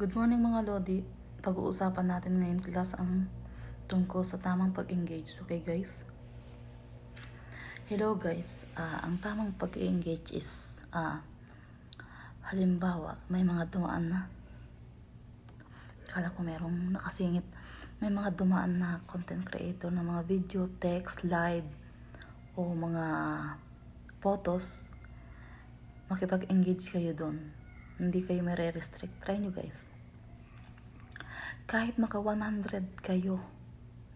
Good morning mga Lodi. Pag-uusapan natin ngayon class ang tungkol sa tamang pag-engage. Okay guys? Hello guys. Ang tamang pag-engage is halimbawa may mga dumaan na. Kala ko merong nakasingit. May mga dumaan na content creator na mga video, text, live o mga photos. Makipag-engage kayo doon. Hindi kayo mere-restrict. Try nyo guys. Kahit maka 100 kayo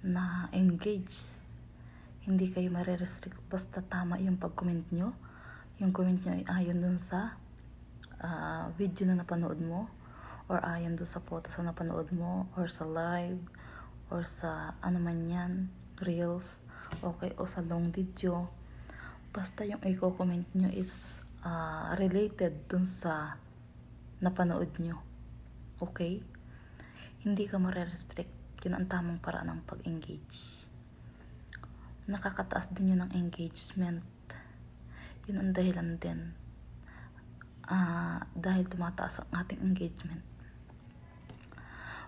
na engage, hindi kayo mare-restrict basta tama yung pag-comment nyo. Yung comment nyo ay ayon dun sa video na napanood mo, or ayon dun sa photos na napanood mo, or sa live, or sa ano man yan, reels, okay, o sa long video. Basta yung i-comment nyo is related dun sa napanood nyo. Okay? Hindi ka mare-restrict. Yun ang tamang paraan ng pag-engage. Nakakataas din yun ng engagement. Yun ang dahilan din. Dahil tumataas ang ating engagement.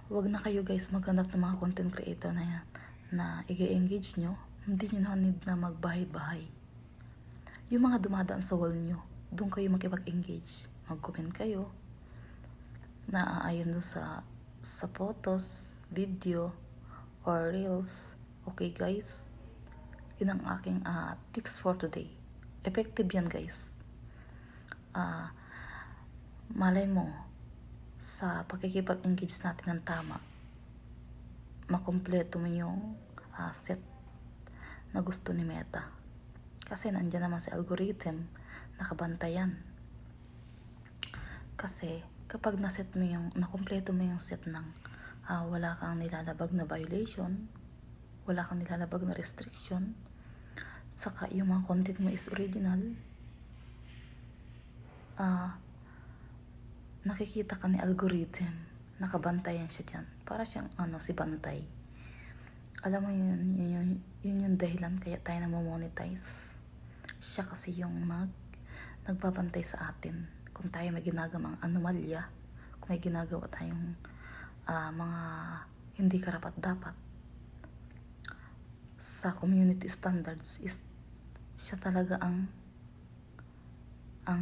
Huwag na kayo guys maghanap ng mga content creator na yan na i-engage nyo. Hindi nyo na need na magbahay-bahay. Yung mga dumadaan sa wall nyo, doon kayo makipag-engage. Mag-comment kayo na ayon doon sa photos, video, or reels. Okay guys? Yun ang aking tips for today. Effective yan guys. Malay mo, sa pakikipag-engage natin ng tama, makumpleto mo yung set na gusto ni Meta. Kasi nandyan naman si algorithm, nakabantayan. Kasi kapag nakumpleto mo yung set ng wala kang nilalabag na violation, wala kang nilalabag na restriction, saka yung mga content mo is original, nakikita ka ni algorithm, nakabantayan siya dyan. Para siyang si Bantay. Alam mo yun yung dahilan kaya tayo namo-monetize. Siya kasi yung nagbabantay sa atin. Kung tayo may ginagawang anomalya, kung may ginagawa tayong mga hindi karapat-dapat sa community standards, is siya talaga ang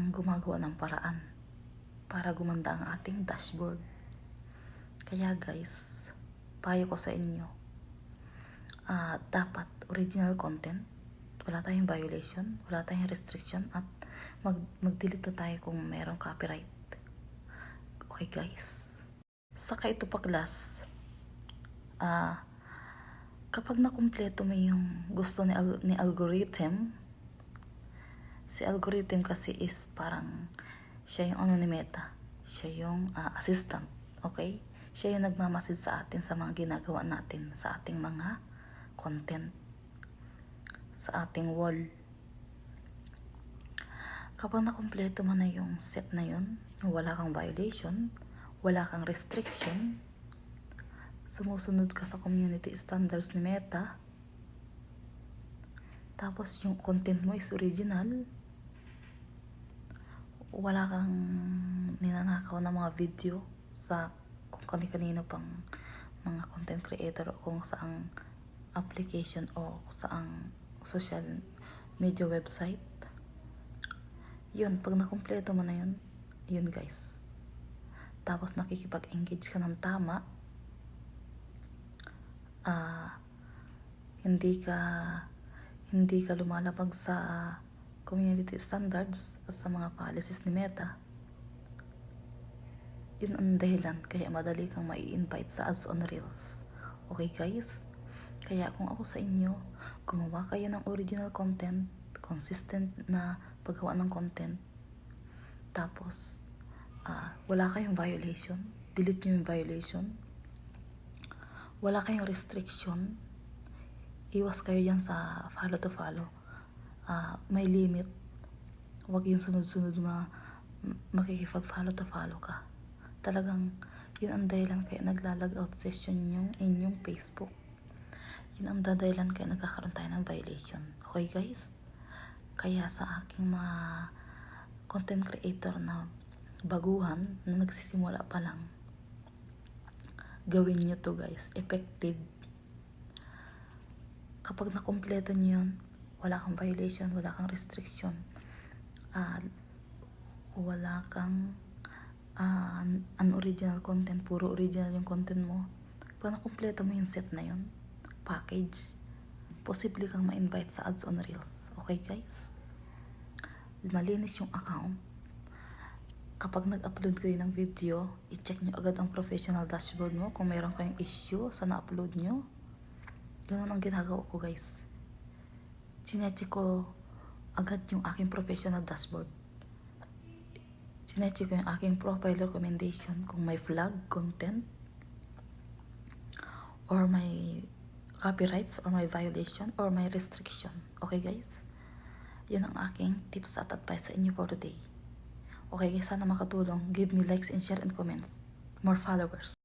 gumagawa ng paraan para gumanda ang ating dashboard. Kaya guys, payo ko sa inyo, dapat original content, wala tayong violation, wala tayong restriction, at mag-delete na tayo kung mayroong copyright. Okay guys? Saka ito pa class, kapag nakumpleto mo yung gusto ni algorithm, si algorithm kasi is parang siya yung ni Meta, siya yung assistant, okay? Siya yung nagmamasid sa atin sa mga ginagawa natin, sa ating mga content, sa ating wall. Kapag nakumpleto mo na yung set na yun, wala kang violation, wala kang restriction, sumusunod ka sa community standards ni Meta, tapos yung content mo is original, wala kang ninanakaw na mga video sa kung kani-kanino pang mga content creator o kung saang application o saang social media website. Yun, pag nakumpleto mo na yun guys, tapos nakikipag-engage ka ng tama, hindi ka lumalabag sa community standards at sa mga policies ni Meta, yun ang dahilan kaya madali kang mai-invite sa ads on reels. Okay guys? Kaya kung ako sa inyo, gumawa kayo ng original content, consistent na paggawa ng content, tapos wala kayong violation, delete nyo yung violation, wala kayong restriction, iwas kayo dyan sa follow to follow, may limit, huwag yung sunod-sunod makikipag-follow to follow ka. Talagang yun ang dahilan kaya naglalag out session yung inyong Facebook. Yun ang dahilan kaya nagkakaroon tayo ng violation. Okay guys? Kaya sa aking mga content creator na baguhan, na nagsisimula pa lang, gawin nyo to guys. Effective. Kapag nakumpleto nyo yun, wala kang violation, wala kang restriction, wala kang unoriginal content, puro original yung content mo. Pag nakumpleto mo yung set na yun, package, posible kang ma-invite sa ads on reels. Okay guys? Malinis yung account. Kapag nag-upload kayo ng video, i-check nyo agad ang professional dashboard mo kung mayroon kayong issue sa na-upload nyo. Ganun ang ginagawa ko guys. Sinecheck ko agad yung aking professional dashboard. Sinecheck ko yung aking profile recommendation kung may flag content or may copyrights or may violation or may restriction. Okay guys? Yun ang aking tips at advice sa inyo for today. Okay guys, sana makatulong. Give me likes and share and comments. More followers.